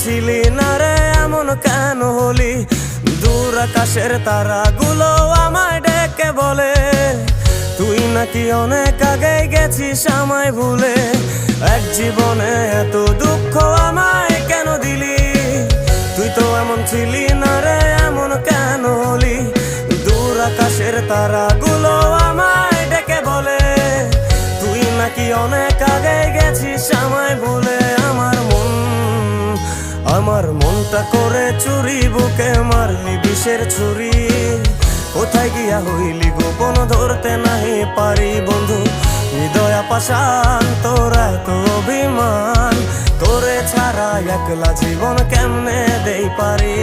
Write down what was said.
ছিলি না রে এমন কেন হলি? দূর আকাশের তারাগুলো আমায় ডেকে বলে তুই নাকি অনেক আগে গেছিস আমায় ভুলে। এক জীবনে এত দুঃখ আমায় কেন দিলি? তুই তো এমন ছিলি না রে এমন কেন হলি? দূর আকাশের তারাগুলো আমায় ডেকে বলে তুই নাকি অনেক আগে গেছিস আমায় ভুলে। আমার মনটা করে চুরি, বুকে মারলি বিষের ছুরি। কোথায় গিয়া হইলি গোপন ধরতে নাহি পারি বন্ধু। হৃদয় পাষাণ তোর এত অভিমান, তোরে ছাড়া একলা জীবন কেমনে দেই পারি।